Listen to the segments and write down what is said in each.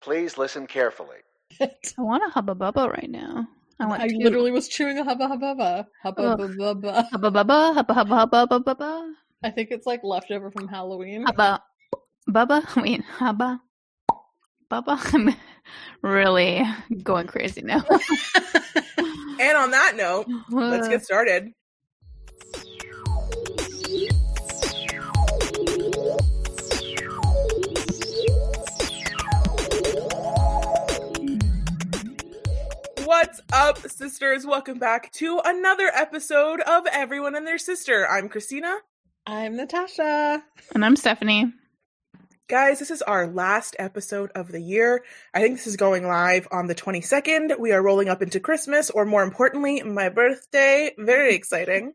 Please listen carefully. I want a Hubba Bubba right now. I literally was chewing a Hubba Hubba. Hubba Bubba. Hubba Bubba, Hubba Hubba Hubba Hubba Bubba. I think it's like leftover from Halloween. Hubba Bubba? Wait, Hubba Bubba? I'm really going crazy now. And on that note, let's get started. What's up, sisters? Welcome back to another episode of Everyone and Their Sister. I'm Christina. I'm Natasha. And I'm Stephanie. Guys, this is our last episode of the year. I think this is going live on the 22nd. We are rolling up into Christmas, or more importantly, my birthday. Very exciting.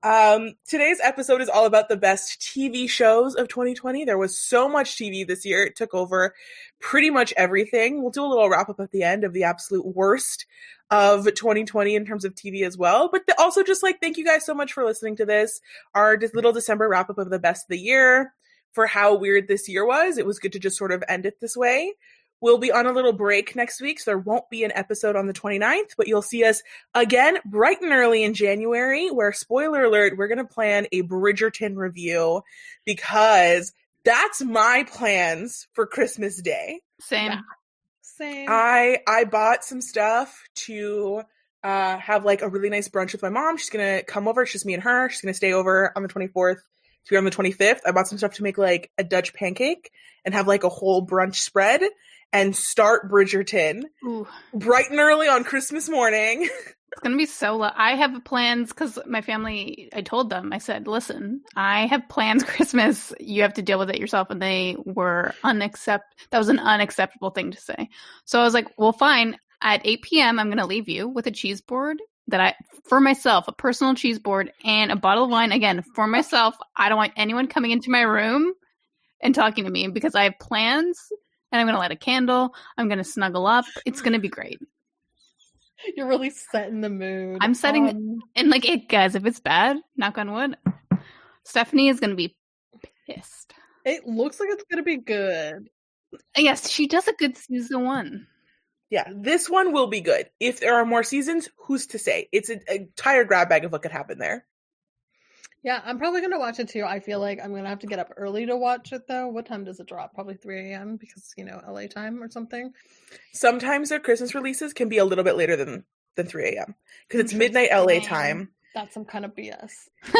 Today's episode is all about the best TV shows of 2020. There was so much TV this year. It took over pretty much everything. We'll do a little wrap up at the end of the absolute worst of 2020 in terms of TV as well. But also just thank you guys so much for listening to this. Our little December wrap up of the best of the year. For how weird this year was, it was good to just sort of end it this way. We'll be on a little break next week, so there won't be an episode on the 29th, but you'll see us again bright and early in January, where, spoiler alert, we're going to plan a Bridgerton review, because that's my plans for Christmas Day. Same. Yeah. Same. I bought some stuff to have a really nice brunch with my mom. She's going to come over. It's just me and her. She's going to stay over on the 24th. To be on the 25th. I bought some stuff to make a Dutch pancake and have a whole brunch spread and start Bridgerton. Ooh. Bright and early on Christmas morning. It's going to be so I have plans because my family, I told them, I said, listen, I have plans Christmas. You have to deal with it yourself. And they were that was an unacceptable thing to say. So I was like, well, fine. At 8 p.m., I'm going to leave you with a cheese board for myself, a personal cheese board and a bottle of wine, again, for myself. I don't want anyone coming into my room and talking to me because I have plans and I'm going to light a candle. I'm going to snuggle up. It's going to be great. You're really setting the mood. I'm setting, and guys, if it's bad, knock on wood, Stephanie is going to be pissed. It looks like it's going to be good. Yes, she does a good season 1. Yeah, this one will be good. If there are more seasons, who's to say? It's a entire grab bag of what could happen there. Yeah, I'm probably going to watch it too. I feel like I'm going to have to get up early to watch it though. What time does it drop? Probably 3 a.m. because, LA time or something. Sometimes their Christmas releases can be a little bit later than 3 a.m. because it's midnight LA time. That's some kind of BS.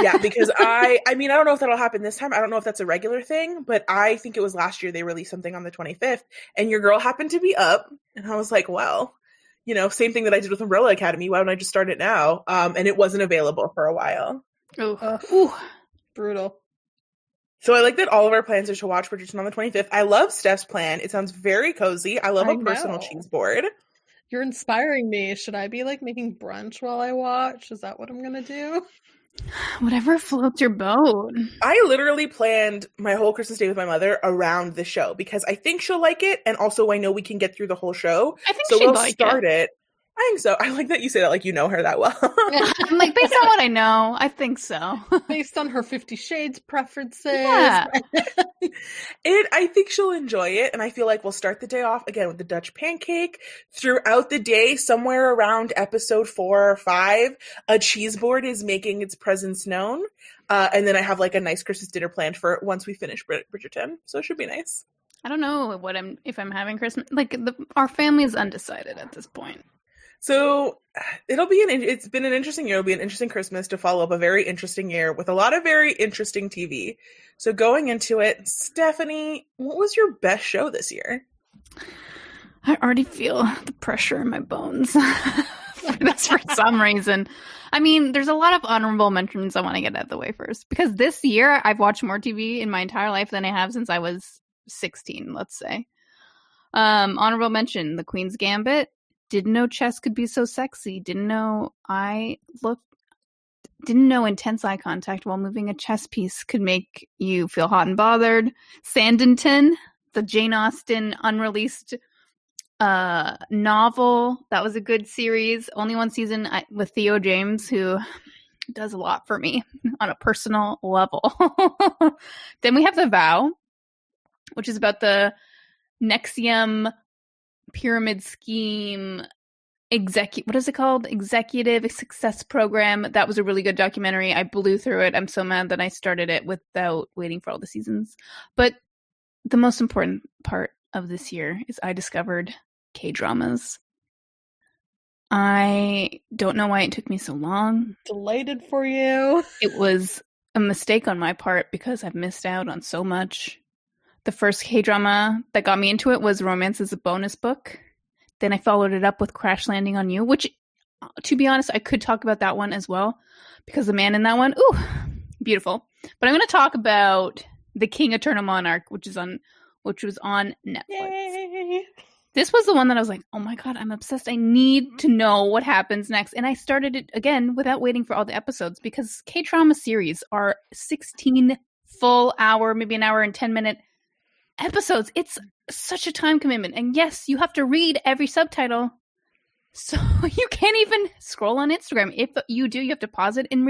Yeah, because I don't know if that'll happen this time. I don't know if that's a regular thing, but I think it was last year they released something on the 25th, and your girl happened to be up, and I was like, well, same thing that I did with Umbrella Academy. Why don't I just start it now? And it wasn't available for a while. Ooh, brutal. So I like that all of our plans are to watch Bridgerton on the 25th. I love Steph's plan. It sounds very cozy. I love a personal cheese board. You're inspiring me. Should I be making brunch while I watch? Is that what I'm going to do? Whatever floats your boat. I literally planned my whole Christmas Day with my mother around the show because I think she'll like it. And also I know we can get through the whole show. I think so she'd we'll like start it. I think so. I like that you say that you know her that well. I'm based on what I know, I think so. Based on her 50 Shades preferences. Yeah. I think she'll enjoy it. And I feel like we'll start the day off again with the Dutch pancake. Throughout the day, somewhere around episode 4 or 5, a cheese board is making its presence known. And then I have a nice Christmas dinner planned for once we finish Bridgerton. So it should be nice. I don't know if I'm having Christmas. Our family is undecided at this point. So it's been an interesting year. It'll be an interesting Christmas to follow up a very interesting year with a lot of very interesting TV. So going into it, Stephanie, what was your best show this year? I already feel the pressure in my bones for some reason. I mean, there's a lot of honorable mentions I want to get out of the way first. Because this year, I've watched more TV in my entire life than I have since I was 16, let's say. Honorable mention, The Queen's Gambit. Didn't know chess could be so sexy. Didn't know intense eye contact while moving a chess piece could make you feel hot and bothered. Sanditon, the Jane Austen unreleased novel. That was a good series. Only one season with Theo James, who does a lot for me on a personal level. Then we have The Vow, which is about the Nexium pyramid scheme what is it called? Executive Success Program. That was a really good documentary. I blew through it. I'm so mad that I started it without waiting for all the seasons. But the most important part of this year is I discovered K-dramas. I don't know why it took me so long. Delighted for you. It was a mistake on my part because I've missed out on so much. The first K-drama that got me into it was Romance is a Bonus Book. Then I followed it up with Crash Landing on You, which, to be honest, I could talk about that one as well because the man in that one, ooh, beautiful. But I'm going to talk about The King Eternal Monarch, which was on Netflix. Yay. This was the one that I was like, oh my God, I'm obsessed. I need to know what happens next. And I started it again without waiting for all the episodes because K-drama series are 16 full hour, maybe an hour and 10-minute episodes. It's such a time commitment. And yes, you have to read every subtitle. So you can't even scroll on Instagram. If you do, you have to pause it and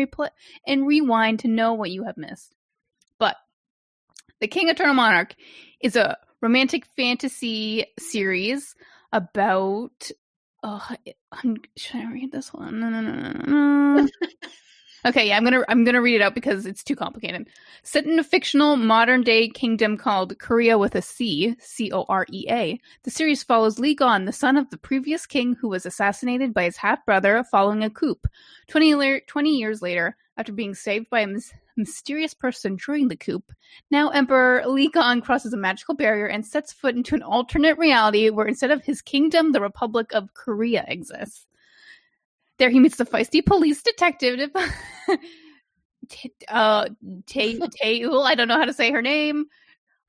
rewind to know what you have missed. But The King Eternal Monarch is a romantic fantasy series about should I read this one? No. Okay, yeah, I'm gonna read it out because it's too complicated. Set in a fictional modern-day kingdom called Korea with a C, Corea, the series follows Lee Gon, the son of the previous king who was assassinated by his half-brother following a coup. 20 years later, after being saved by a mysterious person during the coup, now Emperor Lee Gon crosses a magical barrier and sets foot into an alternate reality where instead of his kingdom, the Republic of Korea exists. There he meets the feisty police detective, Taeul, I don't know how to say her name.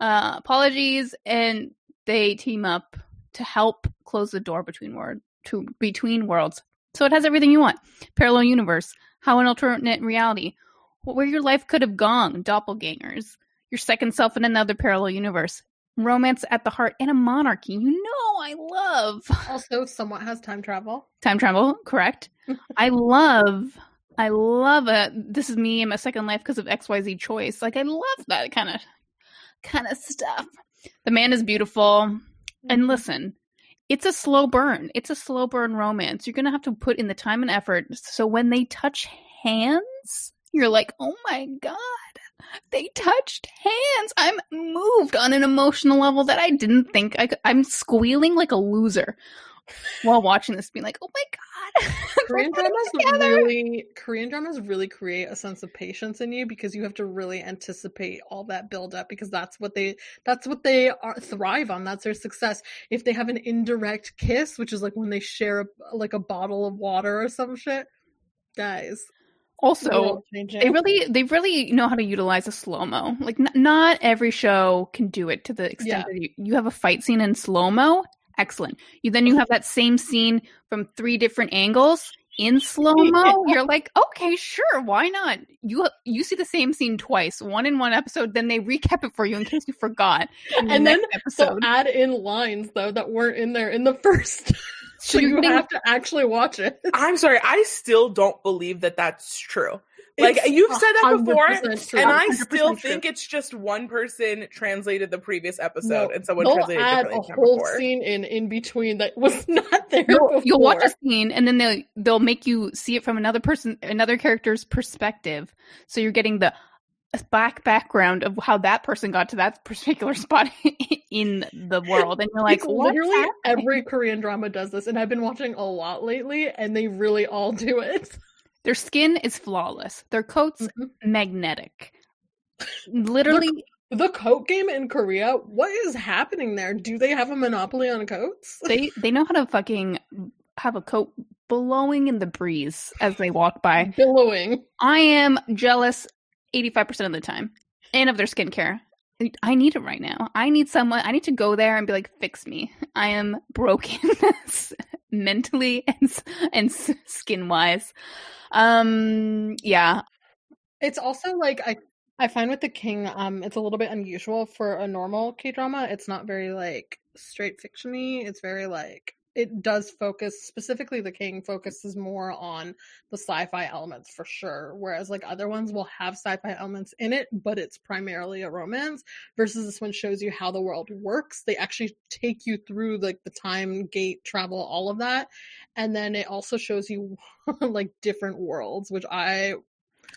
Apologies. And they team up to help close the door between worlds. So it has everything you want. Parallel universe, how an alternate reality, where your life could have gone, doppelgangers, your second self in another parallel universe, romance at the heart, and a monarchy. I love. Also, somewhat has time travel. Time travel, correct. I love it. This is me in my second life because of XYZ choice. Like, I love that kind of stuff. The man is beautiful. And listen, it's a slow burn. It's a slow burn romance. You're going to have to put in the time and effort. So when they touch hands, you're like, oh my God, they touched hands. I'm moved on an emotional level that I didn't think I could. I'm squealing like a loser while watching this, being like, oh my God. Korean dramas really create a sense of patience in you because you have to really anticipate all that build up because that's what they thrive on. That's their success. If they have an indirect kiss, which is like when they share a bottle of water or some shit, guys. Also, they really know how to utilize a slow-mo. Like, not every show can do it to the extent that you have a fight scene in slow-mo. Excellent. You have that same scene from 3 different angles in slow-mo. You're like, okay, sure, why not? You see the same scene twice, one in one episode, then they recap it for you in case you forgot. And then they'll add in lines, though, that weren't in there in the first. So you have to actually watch it. I'm sorry, I still don't believe that that's true. Like, you've said that before, and I still think it's just one person translated the previous episode, and someone translated add a whole scene in between that was not there before. You'll watch a scene, and then they'll make you see it from another character's perspective. So you're getting the background of how that person got to that particular spot in the world, and you're like, literally every Korean drama does this, and I've been watching a lot lately, and they really all do it. Their skin is flawless. Their coats magnetic. Literally, the coat game in Korea. What is happening there? Do they have a monopoly on coats? They know how to fucking have a coat blowing in the breeze as they walk by. Billowing. I am jealous 85% of the time, and of their skincare. I need it right now. I need to go there and be like, fix me. I am broken mentally and skin wise. Yeah. It's also like I find with The King, it's a little bit unusual for a normal K-drama. It's not very like straight fiction-y. It's very like it does focus, specifically The King focuses more on the sci-fi elements for sure, whereas like other ones will have sci-fi elements in it, but it's primarily a romance, versus this one shows you how the world works. They actually take you through like the time gate travel, all of that, and then it also shows you like different worlds, which I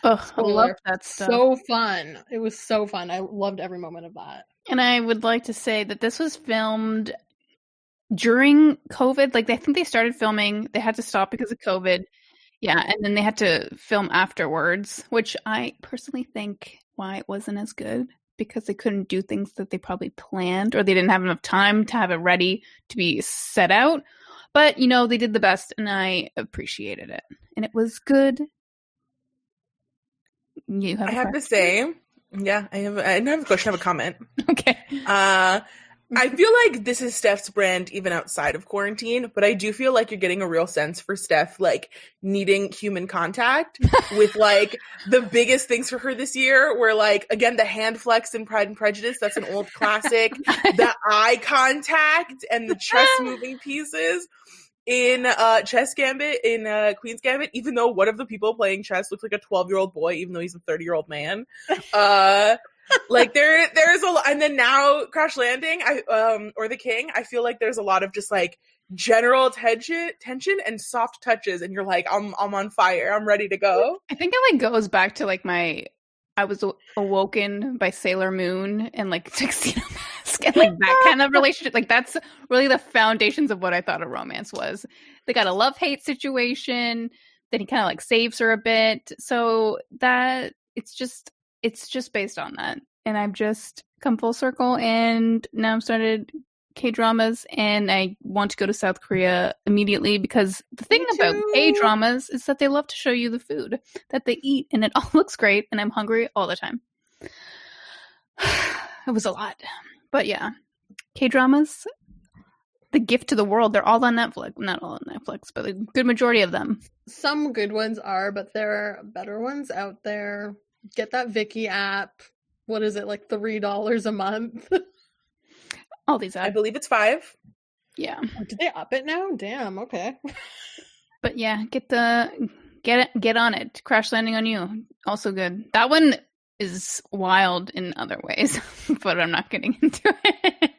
love that stuff. So fun. It was so fun. I loved every moment of that. And I would like to say that this was filmed during COVID. Like, I think they started filming, they had to stop because of COVID. Yeah, and then they had to film afterwards, which I personally think why it wasn't as good, because they couldn't do things that they probably planned, or they didn't have enough time to have it ready to be set out. But, you know, they did the best, and I appreciated it. And it was good. You have I have to say, yeah, I don't have a question, I have a comment. Okay. I feel like this is Steph's brand even outside of quarantine, but I do feel like you're getting a real sense for Steph, like, needing human contact with, like, the biggest things for her this year were, like, again, the hand flex in Pride and Prejudice. That's an old classic. The eye contact and the chest moving pieces in Chess Gambit, in Queen's Gambit, even though one of the people playing chess looks like a 12-year-old boy, even though he's a 30-year-old man. Like there's a lot, and then now Crash Landing, or The King, I feel like there's a lot of just like general tension and soft touches, and you're like, I'm on fire, I'm ready to go. I think it like goes back to like I was awoken by Sailor Moon and like Tuxedo Mask and like that kind of relationship. Like that's really the foundations of what I thought a romance was. They got a love-hate situation, then he kind of like saves her a bit. So that it's just based on that. And I've just come full circle, and now I've started K-dramas, and I want to go to South Korea immediately, because the thing about K-dramas is that they love to show you the food that they eat, and it all looks great, and I'm hungry all the time. It was a lot. But yeah, K-dramas, the gift to the world, they're all on Netflix. Not all on Netflix, but a good majority of them. Some good ones are, but there are better ones out there. Get that Viki app. What is it, like $3 a month? All these apps. I believe it's $5. Yeah. Did they up it now? Damn, okay. But yeah, get on it. Crash Landing on You, also good. That one is wild in other ways, but I'm not getting into it.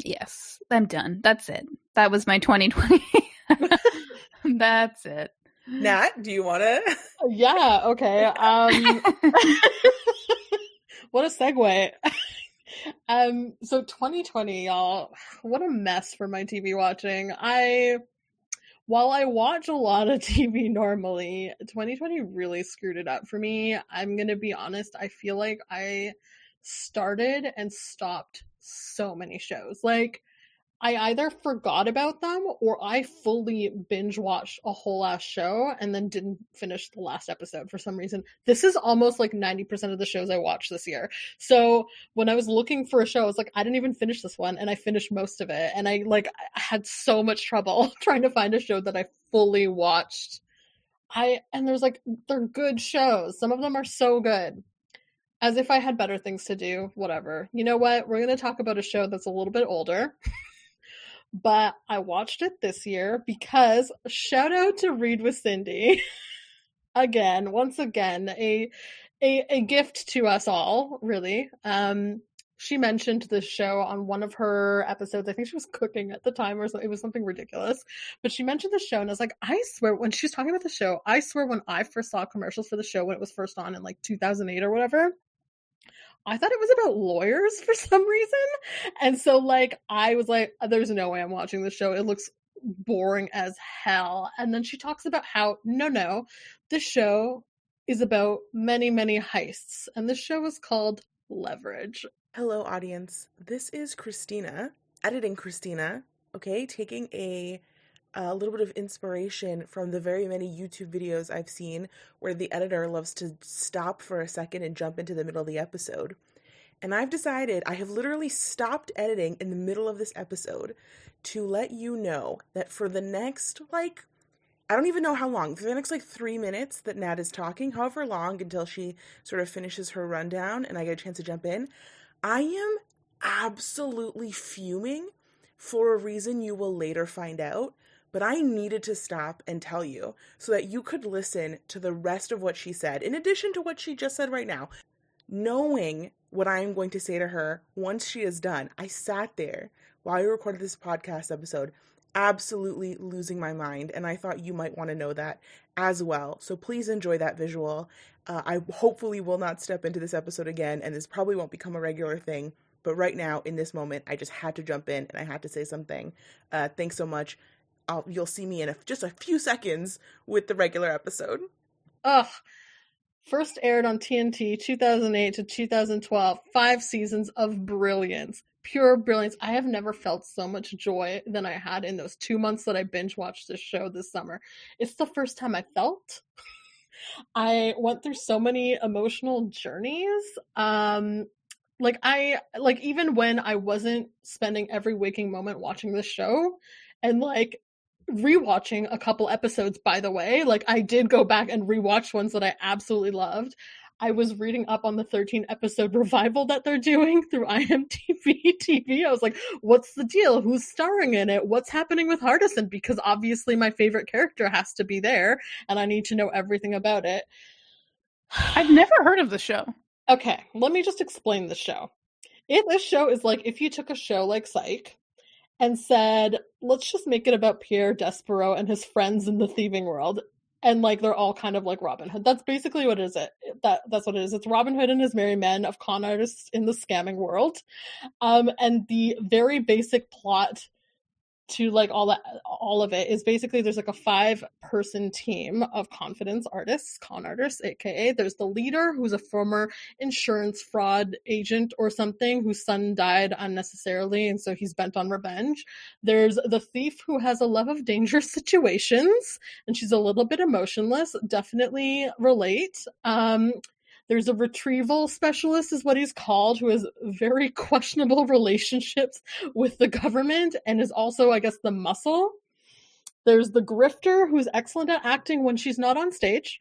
Yes, I'm done. That's it. That was my 2020. That's it. Nat, do you want to? Yeah, okay. What a segue. So 2020, y'all, what a mess for my TV watching. While I watch a lot of TV normally, 2020 really screwed it up for me. I'm going to be honest, I feel like I started and stopped so many shows. Like, I either forgot about them or I fully binge watched a whole ass show and then didn't finish the last episode for some reason. This is almost like 90% of the shows I watched this year. So when I was looking for a show, I was like, I didn't even finish this one, and I finished most of it. And I had so much trouble trying to find a show that I fully watched. And there's like, they're good shows. Some of them are so good. As if I had better things to do, whatever. You know what? We're going to talk about a show that's a little bit older. But I watched it this year because, shout out to Read with Cindy. Once again, a gift to us all, really. She mentioned this show on one of her episodes. I think she was cooking at the time, or it was something ridiculous. But she mentioned the show, and I was like, I swear, when she was talking about the show, I swear when I first saw commercials for the show when it was first on in like 2008 or whatever, I thought it was about lawyers for some reason. And so like, I was like, there's no way I'm watching this show. It looks boring as hell. And then she talks about how, no, this show is about many, many heists. And this show is called Leverage. Hello, audience. This is Christina, editing Christina, okay? Taking a little bit of inspiration from the very many YouTube videos I've seen where the editor loves to stop for a second and jump into the middle of the episode. And I've decided, I have literally stopped editing in the middle of this episode to let you know that for the next, I don't even know how long, for the next 3 minutes that Nat is talking, however long until she sort of finishes her rundown and I get a chance to jump in, I am absolutely fuming for a reason you will later find out. But I needed to stop and tell you so that you could listen to the rest of what she said, in addition to what she just said right now. Knowing what I am going to say to her once she is done, I sat there while I recorded this podcast episode, absolutely losing my mind, and I thought you might want to know that as well. So please enjoy that visual. I hopefully will not step into this episode again, and this probably won't become a regular thing. But right now, in this moment, I just had to jump in and I had to say something. Thanks so much. You'll see me in just a few seconds with the regular episode. Ugh. First aired on TNT 2008 to 2012. 5 seasons of brilliance. Pure brilliance. I have never felt so much joy than I had in those 2 months that I binge watched this show this summer. It's the first time I felt. I went through so many emotional journeys. Even when I wasn't spending every waking moment watching this show, and like rewatching a couple episodes, by the way, like I did go back and rewatch ones that I absolutely loved. I was reading up on the 13 episode revival that they're doing through IMDb TV. I was like, what's the deal? Who's starring in it? What's happening with Hardison? Because obviously my favorite character has to be there and I need to know everything about it. I've never heard of the show. Okay, let me just explain the show. This show is like if you took a show like Psych and said, let's just make it about Pierre Despereaux and his friends in the thieving world. And like they're all kind of like Robin Hood. That's basically what it is. That's what it is. It's Robin Hood and his merry men of con artists in the scamming world. And the very basic plot to like all of it is basically there's like a 5-person team of con artists, aka there's the leader who's a former insurance fraud agent or something whose son died unnecessarily and so he's bent on revenge. There's the thief who has a love of dangerous situations and she's a little bit emotionless, definitely relate. There's a retrieval specialist is what he's called, who has very questionable relationships with the government and is also, I guess, the muscle. There's the grifter who's excellent at acting when she's not on stage.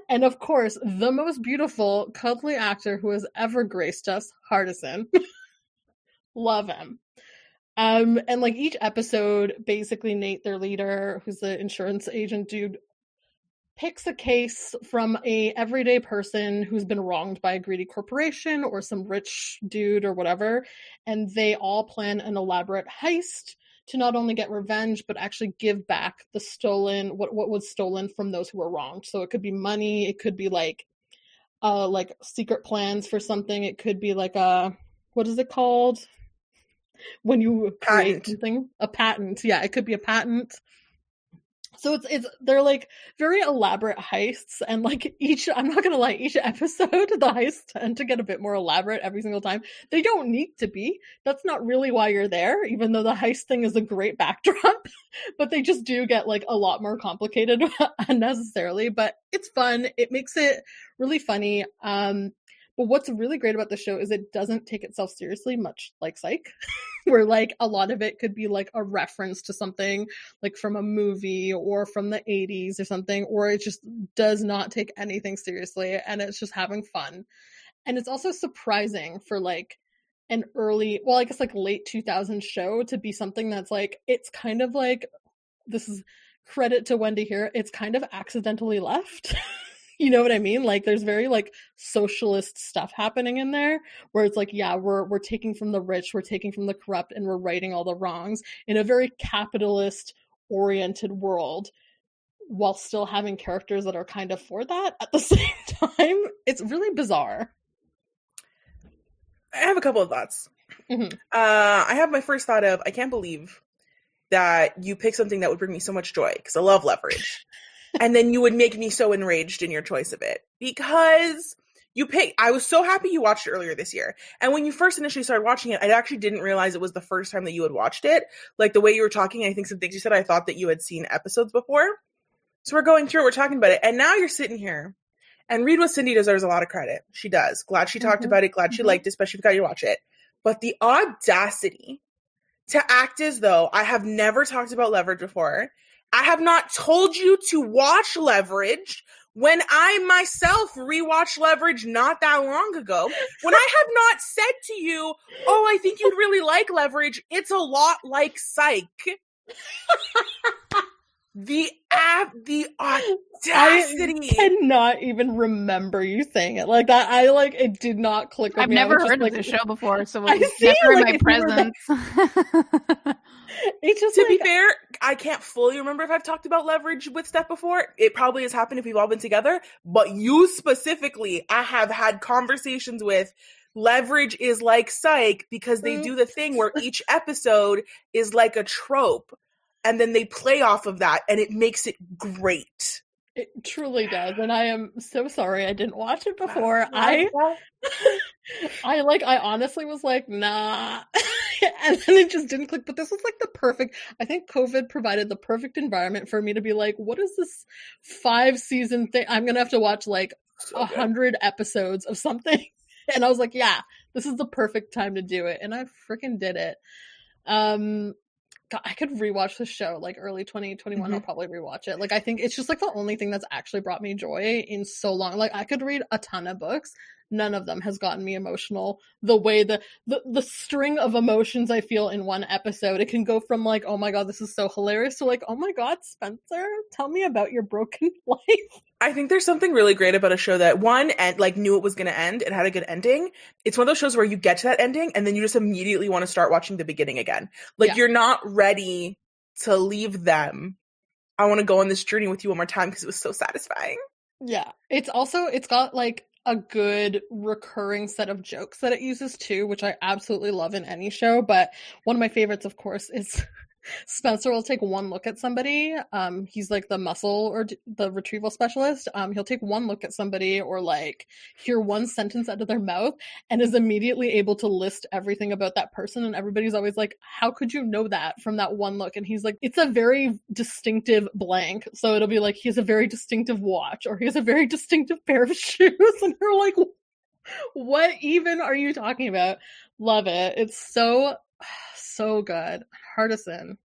And of course, the most beautiful, cuddly actor who has ever graced us, Hardison. Love him. And like each episode, basically Nate, their leader, who's the insurance agent dude, picks a case from a everyday person who's been wronged by a greedy corporation or some rich dude or whatever, and they all plan an elaborate heist to not only get revenge but actually give back the stolen what was stolen from those who were wronged. So it could be money, it could be like secret plans for something, it could be like what is it called when you create something? A patent. Yeah, it could be a patent. So they're like very elaborate heists, and like I'm not gonna lie, each episode the heists tend to get a bit more elaborate every single time. They don't need to be. That's not really why you're there, even though the heist thing is a great backdrop. But they just do get like a lot more complicated unnecessarily. But it's fun. It makes it really funny. But what's really great about the show is it doesn't take itself seriously, much like Psych, where like a lot of it could be like a reference to something like from a movie or from the 80s or something, or it just does not take anything seriously and it's just having fun. And it's also surprising for like an early, well, I guess like late 2000s show to be something that's like, it's kind of like, this is credit to Wendy here, it's kind of accidentally left. You know what I mean? Like there's very like socialist stuff happening in there where it's like, yeah, we're taking from the rich, we're taking from the corrupt, and we're righting all the wrongs in a very capitalist oriented world while still having characters that are kind of for that at the same time. It's really bizarre. I have a couple of thoughts. Mm-hmm. I have my first thought of, I can't believe that you picked something that would bring me so much joy because I love Leverage. And then you would make me so enraged in your choice of it because I was so happy you watched it earlier this year. And when you first initially started watching it, I actually didn't realize it was the first time that you had watched it. Like the way you were talking, I think some things you said, I thought that you had seen episodes before. So we're going through it, we're talking about it. And now you're sitting here and Read with Cindy deserves a lot of credit. She does. Glad she talked about it. Glad she liked it, especially if you got to watch it. But the audacity to act as though I have never talked about Leverage before. I have not told you to watch Leverage when I myself rewatched Leverage not that long ago, when I have not said to you, oh, I think you'd really like Leverage, it's a lot like Psych. The audacity. I cannot even remember you saying it like that. It did not click with I've me. never heard of the show before, so I it was see, never in like, my if you were presence. It's just to be fair, I can't fully remember if I've talked about Leverage with Steph before. It probably has happened if we've all been together, but you specifically, I have had conversations with. Leverage is like Psych because they do the thing where each episode is like a trope and then they play off of that and it makes it great. It truly does, and I am so sorry I didn't watch it before. I honestly was like, nah. And then it just didn't click. But this was like the perfect, I think COVID provided the perfect environment for me to be like, what is this 5-season thing? I'm going to have to watch like 100 episodes of something. And I was like, yeah, this is the perfect time to do it. And I freaking did it. God, I could rewatch the show like early 2021. I'll probably rewatch it. Like, I think it's just like the only thing that's actually brought me joy in so long. Like, I could read a ton of books. None of them has gotten me emotional the way the string of emotions I feel in one episode. It can go from like, oh my God, this is so hilarious to like, oh my God, Spencer, tell me about your broken life. I think there's something really great about a show that one and like knew it was going to end. It had a good ending. It's one of those shows where you get to that ending and then you just immediately want to start watching the beginning again. Like you're not ready to leave them. I want to go on this journey with you one more time because it was so satisfying. Yeah. It's got like a good recurring set of jokes that it uses too, which I absolutely love in any show. But one of my favorites, of course, is Spencer will take one look at somebody. He's like the muscle or the retrieval specialist. He'll take one look at somebody or like hear one sentence out of their mouth and is immediately able to list everything about that person. And everybody's always like, how could you know that from that one look? And he's like, it's a very distinctive blank. So it'll be like, he has a very distinctive watch or he has a very distinctive pair of shoes. And you're like, what even are you talking about? Love it. It's so good. Hardison.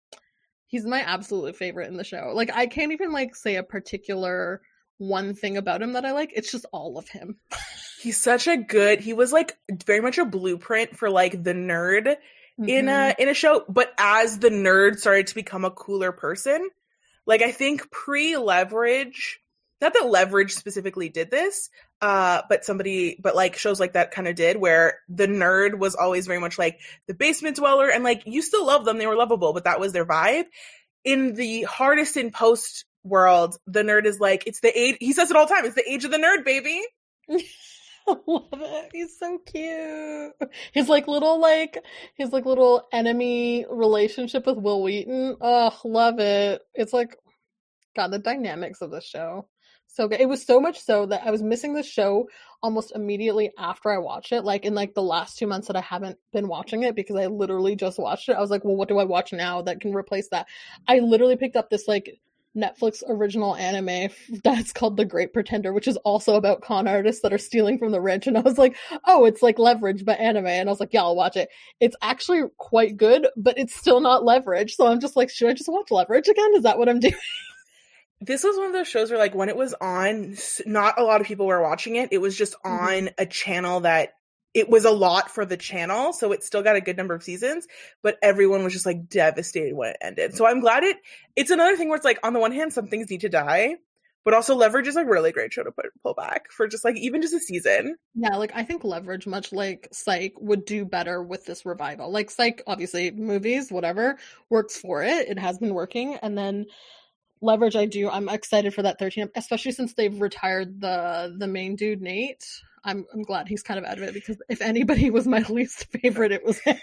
He's my absolute favorite in the show. Like, I can't even like say a particular one thing about him that I like. It's just all of him. He's such a good, he was like very much a blueprint for like the nerd in a show, but as the nerd started to become a cooler person, like I think pre-Leverage, not that Leverage specifically did this, but like shows like that kind of did, where the nerd was always very much like the basement dweller, and like you still love them, they were lovable, but that was their vibe. In the Hardison Post world, the nerd is like, it's the age, he says it all the time, it's the age of the nerd, baby. I love it. He's so cute. His little enemy relationship with Will Wheaton. Oh, love it. It's like, God, the dynamics of the show. So good. It was so much so that I was missing the show almost immediately after I watched it. Like in like the last 2 months that I haven't been watching it because I literally just watched it. I was like, well, what do I watch now that can replace that? I literally picked up this like Netflix original anime that's called The Great Pretender, which is also about con artists that are stealing from the rich. And I was like, oh, it's like Leverage but anime. And I was like, yeah, I'll watch it. It's actually quite good, but it's still not Leverage. So I'm just like, should I just watch Leverage again? Is that what I'm doing? This was one of those shows where like when it was on, not a lot of people were watching it. It was just on a channel that it was a lot for the channel. So it still got a good number of seasons, but everyone was just like devastated when it ended. So I'm glad it's another thing where it's like, on the one hand, some things need to die, but also Leverage is a really great show to pull back for just like, even just a season. Yeah, like I think Leverage, much like Psych, would do better with this revival. Like Psych, obviously movies, whatever, works for it. It has been working. And then Leverage, I'm excited for that 13, especially since they've retired the main dude, Nate. I'm glad he's kind of out of it because if anybody was my least favorite, it was him.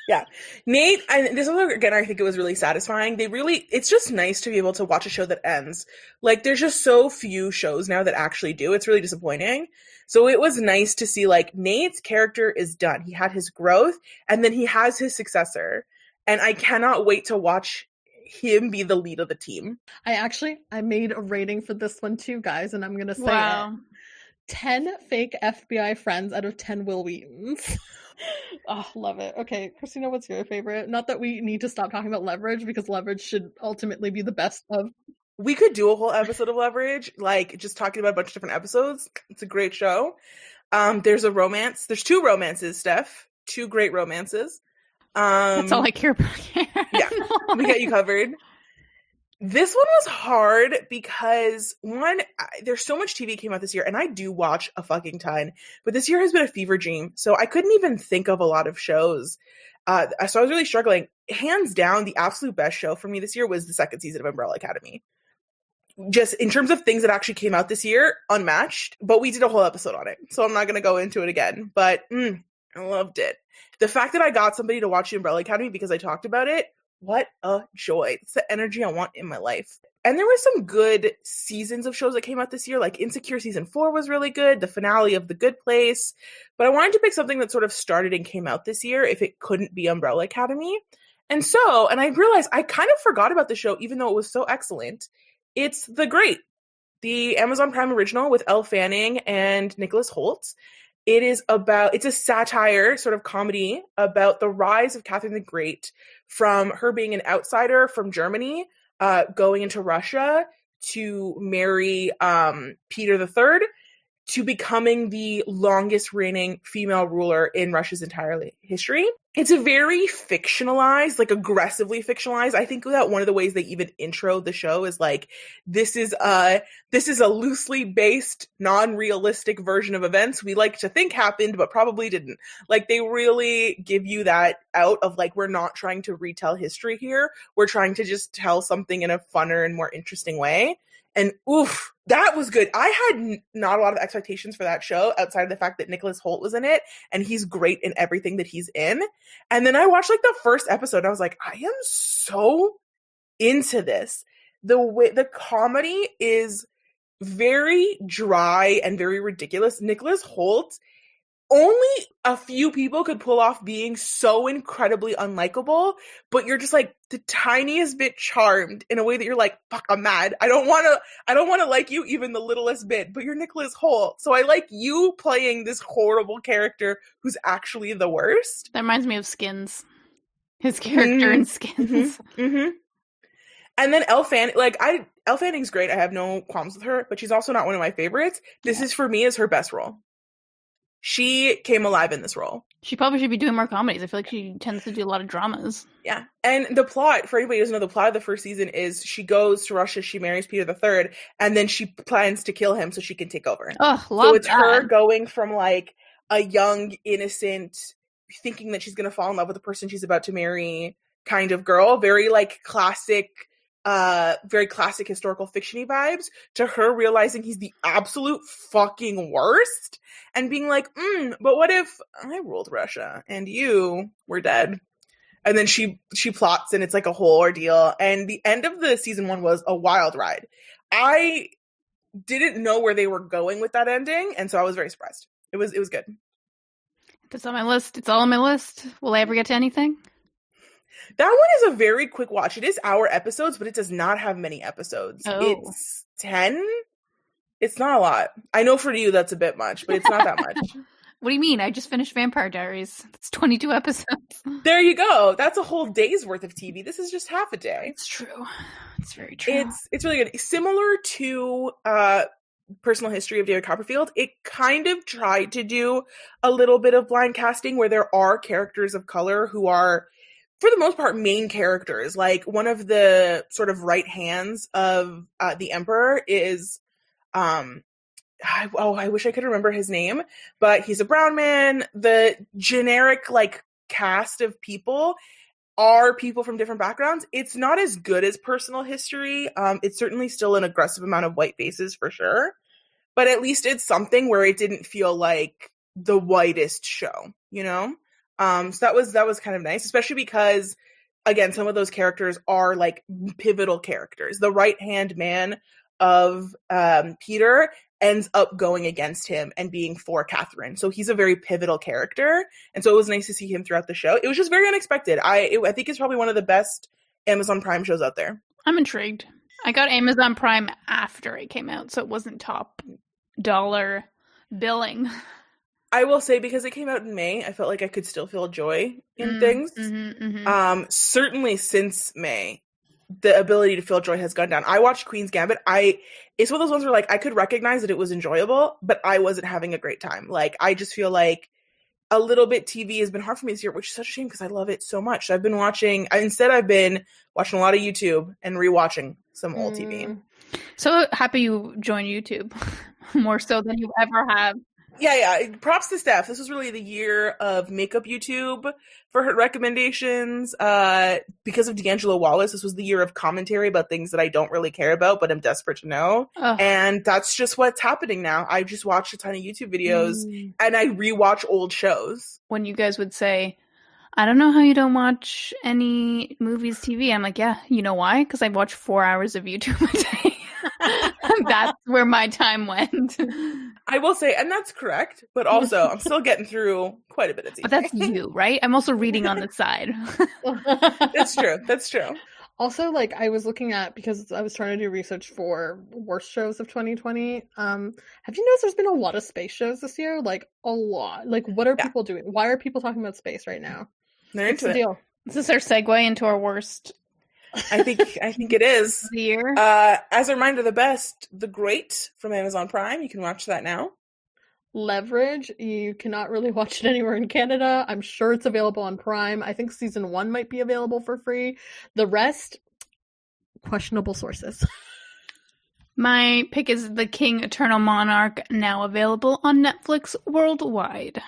Yeah. Nate, this was, again, I think it was really satisfying. It's just nice to be able to watch a show that ends. Like, there's just so few shows now that actually do. It's really disappointing. So it was nice to see, like, Nate's character is done. He had his growth, and then he has his successor. And I cannot wait to watch him be the lead of the team. I made a rating for this one too, guys, and I'm going to say it. 10 fake FBI friends out of 10 Will Wheatons. Oh, love it. Okay, Christina, what's your favorite? Not that we need to stop talking about Leverage because Leverage should ultimately be the best of. We could do a whole episode of Leverage, like just talking about a bunch of different episodes. It's a great show. There's a romance. There's 2 romances, Steph. 2 great romances. That's all I care about. Yeah, we got you covered. This one was hard because there's so much TV came out this year, and I do watch a fucking ton, but this year has been a fever dream, so I couldn't even think of a lot of shows. So I was really struggling. Hands down, the absolute best show for me this year was the 2nd season of Umbrella Academy. Just in terms of things that actually came out this year, unmatched, but we did a whole episode on it, so I'm not going to go into it again, but I loved it. The fact that I got somebody to watch the Umbrella Academy because I talked about it, what a joy. It's the energy I want in my life. And there were some good seasons of shows that came out this year, like Insecure season 4 was really good, the finale of The Good Place. But I wanted to pick something that sort of started and came out this year if it couldn't be Umbrella Academy. And I realized I kind of forgot about the show, even though it was so excellent. It's The Great, the Amazon Prime original with Elle Fanning and Nicholas Hoult. It's a satire sort of comedy about the rise of Catherine the Great from her being an outsider from Germany, going into Russia to marry Peter III, to becoming the longest reigning female ruler in Russia's entire history. It's a very fictionalized, like aggressively fictionalized. I think that one of the ways they even intro the show is like, this is a loosely based, non-realistic version of events we like to think happened, but probably didn't. Like, they really give you that out of like, we're not trying to retell history here. We're trying to just tell something in a funner and more interesting way. And oof, that was good. I had not a lot of expectations for that show outside of the fact that Nicholas Hoult was in it, and he's great in everything that he's in. And then I watched like the first episode, and I was like, I am so into this. The way the comedy is very dry and very ridiculous. Nicholas Hoult, only a few people could pull off being so incredibly unlikable, but you're just like the tiniest bit charmed in a way that you're like, fuck, I'm mad. I don't want to like you even the littlest bit, but you're Nicholas Hoult. So I like you playing this horrible character who's actually the worst. That reminds me of Skins. His character in Skins. And then Elle Fanning's great. I have no qualms with her, but she's also not one of my favorites. This is for me is her best role. She came alive in this role. She probably should be doing more comedies. I feel like she tends to do a lot of dramas. Yeah. And the plot, for anybody who doesn't know, the plot of the first season is she goes to Russia, she marries Peter III, and then she plans to kill him so she can take over. Oh, love So it's that. her going from like a young, innocent, thinking that she's going to fall in love with the person she's about to marry kind of girl. Very like classic, very classic historical fiction-y vibes, to her realizing he's the absolute fucking worst and being like, but what if I ruled Russia and you were dead? And then she plots, and it's like a whole ordeal. And the end of the season 1 was a wild ride. I didn't know where they were going with that ending, and so I was very surprised. It was good. It's on my list. It's all on my list. Will I ever get to anything? That one is a very quick watch. It is hour episodes, but it does not have many episodes. Oh. It's 10. It's not a lot. I know for you that's a bit much, but it's not that much. What do you mean? I just finished Vampire Diaries. It's 22 episodes. There you go. That's a whole day's worth of TV. This is just half a day. It's true. It's very true. It's really good. Similar to Personal History of David Copperfield, it kind of tried to do a little bit of blind casting where there are characters of color who are, for the most part, main characters. Like, one of the sort of right hands of the Emperor is, I wish I could remember his name, but he's a brown man. The generic, like, cast of people are people from different backgrounds. It's not as good as Personal History. It's certainly still an aggressive amount of white faces for sure, but at least it's something where it didn't feel like the whitest show, you know? So that was kind of nice, especially because, again, some of those characters are like pivotal characters. The right-hand man of Peter ends up going against him and being for Catherine. So he's a very pivotal character. And so it was nice to see him throughout the show. It was just very unexpected. I think it's probably one of the best Amazon Prime shows out there. I'm intrigued. I got Amazon Prime after it came out, so it wasn't top dollar billing. I will say, because it came out in May, I felt like I could still feel joy in things. Certainly since May, the ability to feel joy has gone down. I watched Queen's Gambit. It's one of those ones where like I could recognize that it was enjoyable, but I wasn't having a great time. Like I just feel like a little bit TV has been hard for me this year, which is such a shame because I love it so much. I've been watching a lot of YouTube and rewatching some old TV. So happy you joined YouTube more so than you ever have. Yeah. Props to Steph. This was really the year of makeup YouTube for her recommendations. Because of D'Angelo Wallace, this was the year of commentary about things that I don't really care about, but I'm desperate to know. And that's just what's happening now. I just watch a ton of YouTube videos and I rewatch old shows. When you guys would say, I don't know how you don't watch any movies, TV. I'm like, yeah, you know why? Because I watch 4 hours of YouTube a day. That's where my time went. I will say, and that's correct, but also I'm still getting through quite a bit of TV. But that's you, right? I'm also reading on the side. That's true. Also, like, I was looking at, because I was trying to do research for worst shows of 2020, have you noticed there's been a lot of space shows this year? Like, a lot. Like, what are people doing? Why are people talking about space right now? They're What's into the deal? Is this our segue into our worst I think it is. of the year? As a reminder, The Great from Amazon Prime. You can watch that now. Leverage. You cannot really watch it anywhere in Canada. I'm sure it's available on Prime. I think season 1 might be available for free. The rest, questionable sources. My pick is The King Eternal Monarch, now available on Netflix worldwide.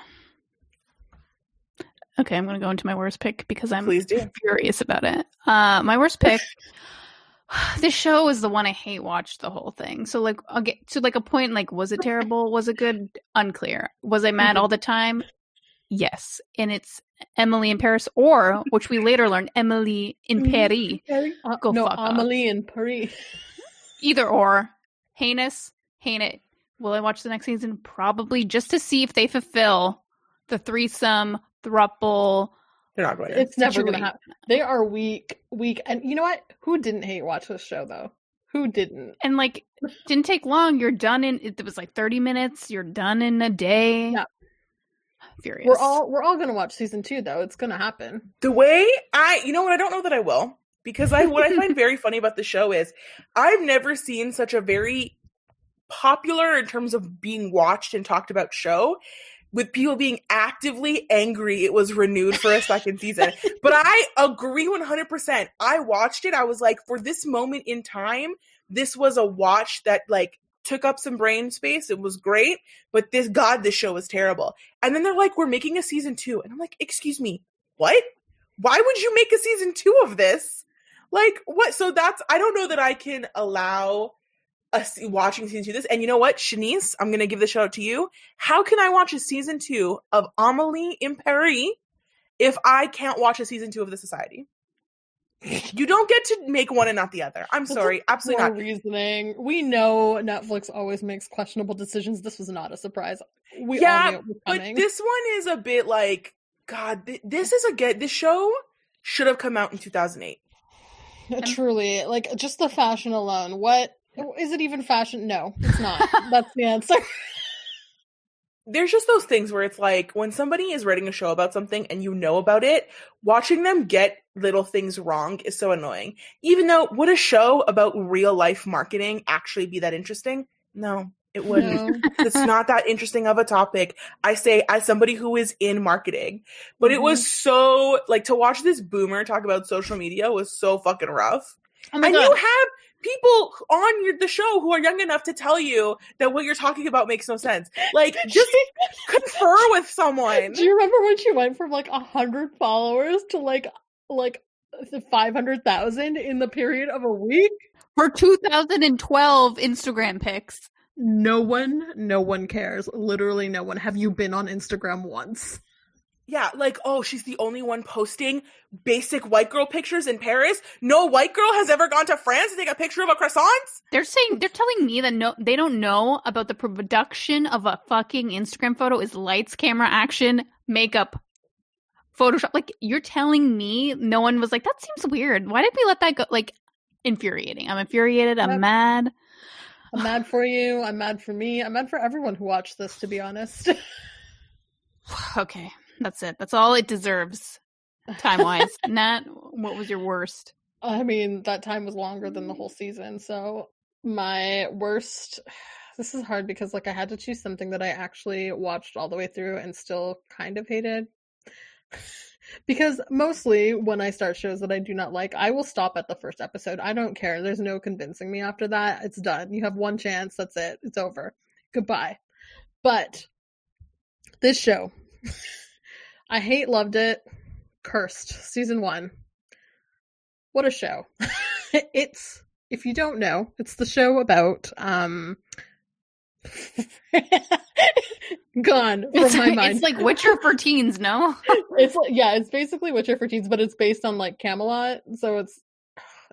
Okay, I'm going to go into my worst pick because I'm furious about it. My worst pick, this show is the one I hate watched the whole thing. So like I'll get to like a point like, was it terrible? Was it good? Unclear. Was I mad all the time? Yes. And it's Emily in Paris, or, which we later learned, Emily in Paris. Go fuck off. Amelie in Paris. Either or. Heinous. Hate it. Will I watch the next season? Probably, just to see if they fulfill the threesome thruple. They're not going to. It's never going to happen. They are weak. And you know what? Who didn't hate watch this show, though? Who didn't? And like, didn't take long. You're done it was like 30 minutes. You're done in a day. Yeah. Furious. We're all going to watch season 2, though. It's going to happen. The way you know what? I don't know that I will, because what I find very funny about the show is I've never seen such a very popular in terms of being watched and talked about show with people being actively angry it was renewed for a second season. But I agree 100%. I watched it. I was like, for this moment in time, this was a watch that like took up some brain space. It was great, but this show was terrible. And then they're like, we're making a season 2. And I'm like, excuse me, what? Why would you make a season 2 of this? Like, what? So I don't know that I can allow watching season 2 of this. And you know what, Shanice, I'm going to give the shout out to you. How can I watch a season 2 of Amelie in Paris if I can't watch a season 2 of The Society? You don't get to make one and not the other. I'm sorry. Absolutely not. Reasoning. We know Netflix always makes questionable decisions. This was not a surprise. We all knew it was coming. But this one is a bit like, God, this show should have come out in 2008. Truly, like, just the fashion alone. What? Is it even fashion? No, it's not. That's the answer. There's just those things where it's like when somebody is writing a show about something and you know about it, watching them get little things wrong is so annoying. Even though, would a show about real life marketing actually be that interesting? No, it wouldn't. No. It's not that interesting of a topic. I say as somebody who is in marketing, but it was so like to watch this boomer talk about social media was so fucking rough. Oh and God. You have people on the show who are young enough to tell you that what you're talking about makes no sense. Like, just confer with someone. Do you remember when she went from like 100 followers to like 500,000 in the period of a week? Her 2012 Instagram pics. No one cares. Literally no one. Have you been on Instagram once? Yeah, like, oh, she's the only one posting basic white girl pictures in Paris. No white girl has ever gone to France to take a picture of a croissant. They're telling me that they don't know about the production of a fucking Instagram photo is lights, camera, action, makeup, Photoshop. Like, you're telling me no one was like, that seems weird. Why did we let that go? Like, infuriating. I'm infuriated. I'm mad. I'm mad for you. I'm mad for me. I'm mad for everyone who watched this, to be honest. Okay. That's it. That's all it deserves, time-wise. Nat, what was your worst? I mean, that time was longer than the whole season. So my worst. This is hard because like I had to choose something that I actually watched all the way through and still kind of hated. Because mostly when I start shows that I do not like, I will stop at the first episode. I don't care. There's no convincing me after that. It's done. You have one chance. That's it. It's over. Goodbye. But this show, I loved it. Cursed. Season 1. What a show. It's, if you don't know, it's the show about, gone from my mind. It's like Witcher for teens, no? It's like, yeah, it's basically Witcher for teens, but it's based on like Camelot. So it's,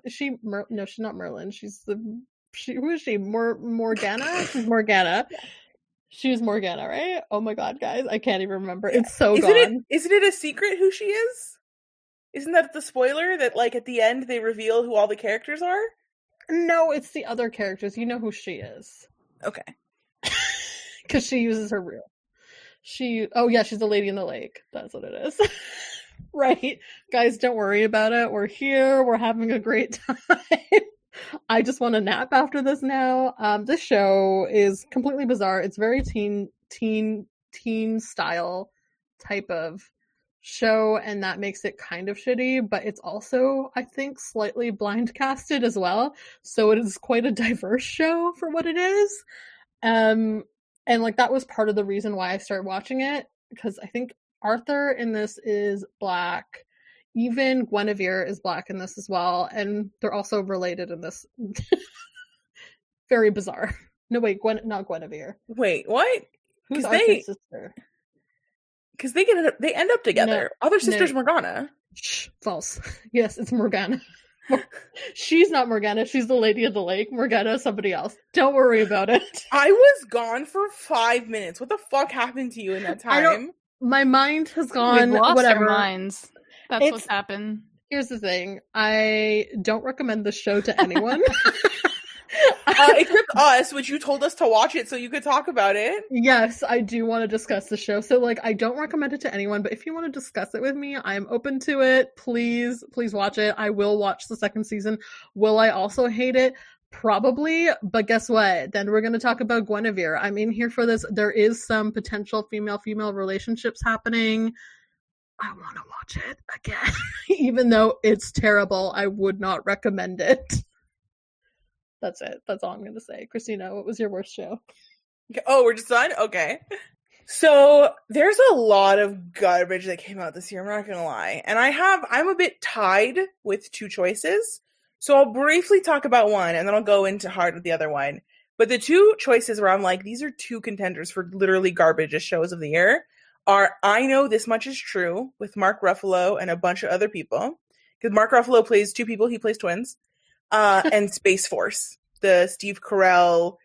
is she, no, she's not Merlin. Who is she? Morgana? She's Morgana. She was Morgana, right? Oh my god, guys, I can't even remember. It's so gone. Isn't it a secret who she is? Isn't that the spoiler that like at the end they reveal who all the characters are? No, it's the other characters. You know who she is. Okay. Because she uses her real. Oh yeah, she's the lady in the lake. That's what it is. Right. Guys, don't worry about it. We're here. We're having a great time. I just want to nap after this now. This show is completely bizarre. It's very teen style type of show, and that makes it kind of shitty, but it's also, I think, slightly blind casted as well. So it is quite a diverse show for what it is. And like that was part of the reason why I started watching it, because I think Arthur in this is black. Even Guinevere is black in this as well, and they're also related in this. Very bizarre. No, wait, not Guinevere. Wait, what? Who's Arthur's sister? Because they end up together. No, Other sister's Morgana. Shh, false. Yes, it's Morgana. She's not Morgana. She's the lady of the lake. Morgana is somebody else. Don't worry about it. I was gone for 5 minutes. What the fuck happened to you in that time? My mind has gone. We've lost whatever. Our minds. That's what's happened. Here's the thing. I don't recommend this show to anyone. Except us, which you told us to watch it so you could talk about it. Yes, I do want to discuss the show. So, like, I don't recommend it to anyone, but if you want to discuss it with me, I'm open to it. Please watch it. I will watch the second season. Will I also hate it? Probably, but guess what? Then we're going to talk about Guinevere. I'm in here for this. There is some potential female-female relationships happening. I want to watch it again. Even though it's terrible, I would not recommend it. That's it. That's all I'm going to say. Christina, what was your worst show? Oh, we're just done? Okay. So there's a lot of garbage that came out this year, I'm not going to lie. And I'm a bit tied with 2 choices. So I'll briefly talk about one and then I'll go into hard with the other one. But the 2 choices where I'm like, these are 2 contenders for literally garbage shows of the year are I Know This Much Is True with Mark Ruffalo and a bunch of other people. Because Mark Ruffalo plays 2 people. He plays twins. And Space Force, the Steve Carell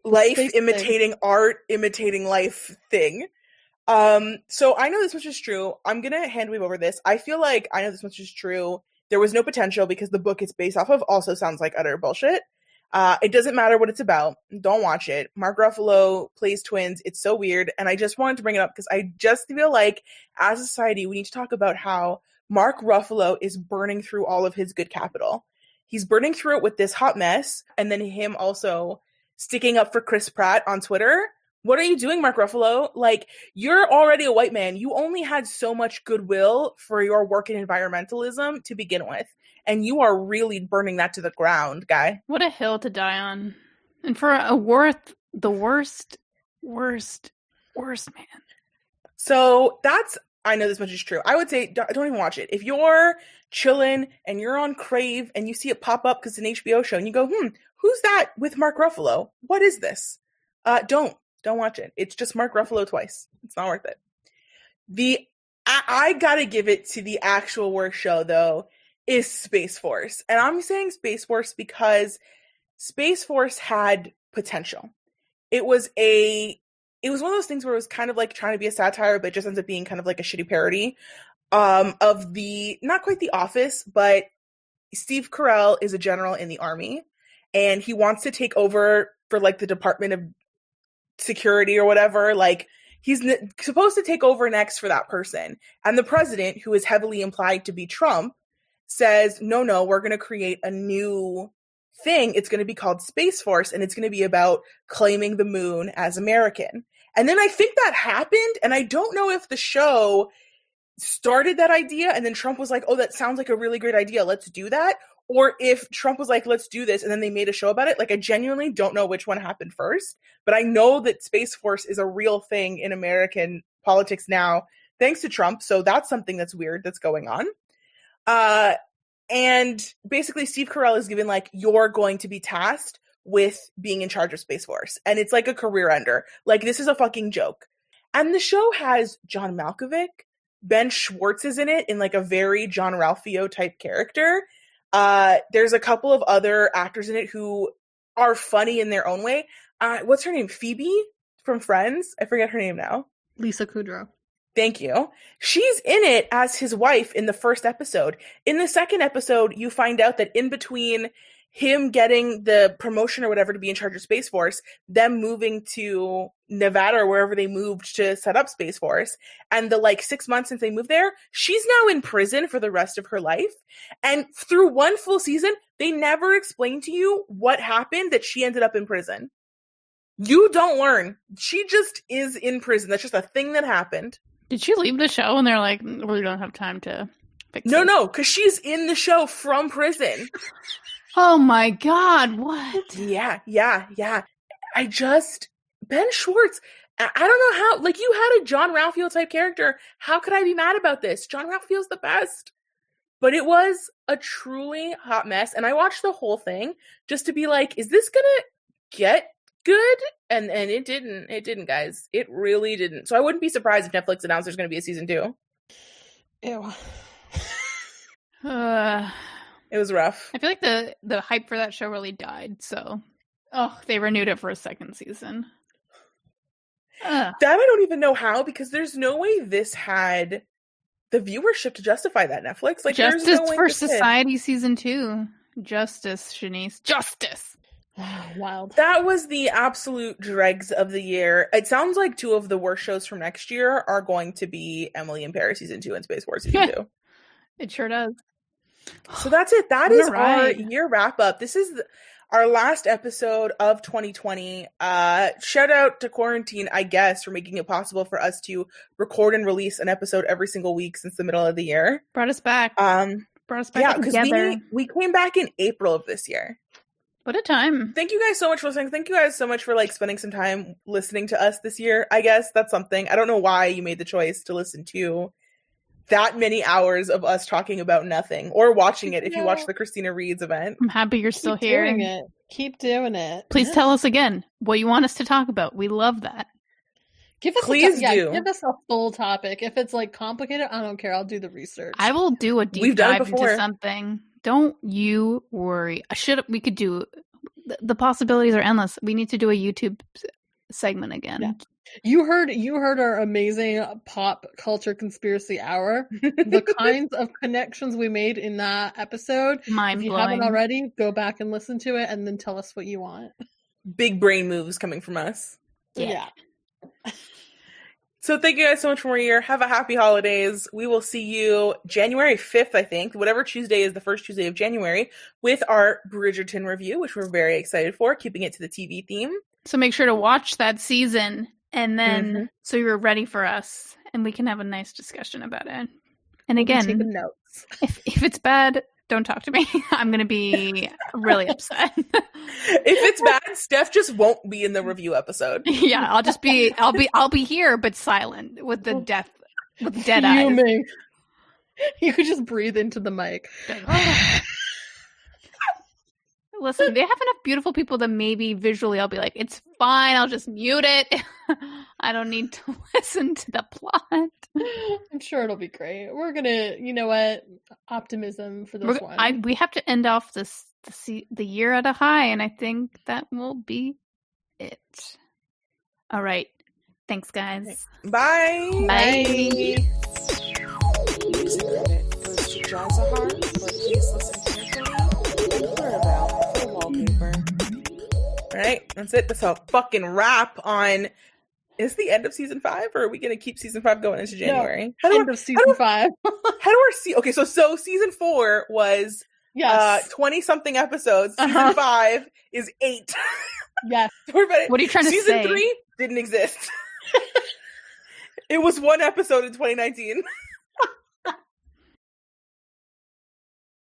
life imitating thing. Art, imitating life thing. So I Know This Much Is True. I'm going to hand wave over this. I feel like I Know This Much Is True. There was no potential because the book it's based off of also sounds like utter bullshit. It doesn't matter what it's about. Don't watch it. Mark Ruffalo plays twins. It's so weird. And I just wanted to bring it up because I just feel like as a society, we need to talk about how Mark Ruffalo is burning through all of his good capital. He's burning through it with this hot mess, and then him also sticking up for Chris Pratt on Twitter. What are you doing, Mark Ruffalo? Like, you're already a white man. You only had so much goodwill for your work in environmentalism to begin with, and you are really burning that to the ground, guy. What a hill to die on. And for the worst man. So that's I Know This Much Is True. I would say don't even watch it. If you're chilling and you're on Crave and you see it pop up because it's an HBO show and you go, who's that with Mark Ruffalo? What is this? Don't watch it. It's just Mark Ruffalo twice. It's not worth it. I gotta give it to the actual worst show though is Space Force. And I'm saying Space Force because Space Force had potential. It was one of those things where it was kind of like trying to be a satire, but it just ends up being kind of like a shitty parody of not quite The Office, but Steve Carell is a general in the army and he wants to take over for like the Department of Security or whatever. Like he's supposed to take over next for that person. And the president, who is heavily implied to be Trump, says, no, we're going to create a new thing. It's going to be called Space Force, and it's going to be about claiming the moon as American. And then I think that happened, and I don't know if the show started that idea, and then Trump was like, oh, that sounds like a really great idea, let's do that. Or if Trump was like, let's do this, and then they made a show about it. Like, I genuinely don't know which one happened first, but I know that Space Force is a real thing in American politics now, thanks to Trump. So that's something that's weird that's going on. And basically Steve Carell is given like, you're going to be tasked with being in charge of Space Force. And it's like a career ender. Like, this is a fucking joke. And the show has John Malkovich. Ben Schwartz is in it in like a very John Ralphio type character. There's a couple of other actors in it who are funny in their own way. What's her name? Phoebe from Friends? I forget her name now. Lisa Kudrow. Thank you. She's in it as his wife in the first episode. In the second episode, you find out that in between him getting the promotion or whatever to be in charge of Space Force, them moving to Nevada or wherever they moved to set up Space Force, and the like 6 months since they moved there, she's now in prison for the rest of her life. And through one full season, they never explain to you what happened that she ended up in prison. You don't learn. She just is in prison. That's just a thing that happened. Did she leave the show and they're like, we don't have time to fix it? No, because she's in the show from prison. Oh my God, what? Yeah. Ben Schwartz, I don't know how, like, you had a John Ralphio type character. How could I be mad about this? John Ralphio's the best. But it was a truly hot mess. And I watched the whole thing just to be like, is this gonna get good? And it didn't, guys. It really didn't. So I wouldn't be surprised if Netflix announced there's going to be a season 2. Ew. It was rough. I feel like the hype for that show really died. So, they renewed it for a second season. That I don't even know how, because there's no way this had the viewership to justify that, Netflix. Like, Justice there's no way for Society season 2. Justice, Shanice. Justice. Wild. That was the absolute dregs of the year. It sounds like 2 of the worst shows from next year are going to be Emily in Paris season 2 and Space Force season 2. It sure does. So that's it. That is our year wrap up. This is our last episode of 2020. Shout out to Quarantine, I guess, for making it possible for us to record and release an episode every single week since the middle of the year. Brought us back. Yeah, because we came back in April of this year. What a time. Thank you guys so much for listening. Thank you guys so much for like spending some time listening to us this year. I guess that's something. I don't know why you made the choice to listen to that many hours of us talking about nothing, or watching it if you watch the Christina Reed's event. I'm happy you're still here. Keep doing it. Please tell us again what you want us to talk about. We love that. Give us give us a full topic. If it's like complicated, I don't care. I'll do the research. I will do a deep dive into something. Don't you worry. We could do, the possibilities are endless. We need to do a YouTube segment again. Yeah. You heard our amazing pop culture conspiracy hour. The kinds of connections we made in that episode. Mind if you blowing. haven't already, go back and listen to it and then tell us what you want. Big brain moves coming from us. Yeah. So thank you guys so much for your year. Have a happy holidays. We will see you January 5th, I think. Whatever Tuesday is the first Tuesday of January, with our Bridgerton review, which we're very excited for, keeping it to the TV theme. So make sure to watch that season, and then so you're ready for us, and we can have a nice discussion about it. And again, taking notes. If it's bad, don't talk to me. I'm going to be really upset. If it's bad, Steph just won't be in the review episode. Yeah, I'll be here, but silent with the dead eyes. You could just breathe into the mic. Listen, they have enough beautiful people that maybe visually I'll be like, it's fine, I'll just mute it. I don't need to listen to the plot. I'm sure it'll be great. We're gonna, you know what, optimism for this one. We have to end off the year at a high, and I think that will be it. All right. Thanks, guys. Bye. Bye. Music credit goes to Jazahar, but please listen carefully and Clarabelle for wallpaper. All right, that's it. That's a fucking wrap on Is the end of season 5, or are we going to keep season 5 going into January? No, end of season 5. How do our okay? So season 4 was 20-something episodes. Season 5 is 8. Yes. What are you trying to say? Season 3 didn't exist. It was 1 episode in 2019.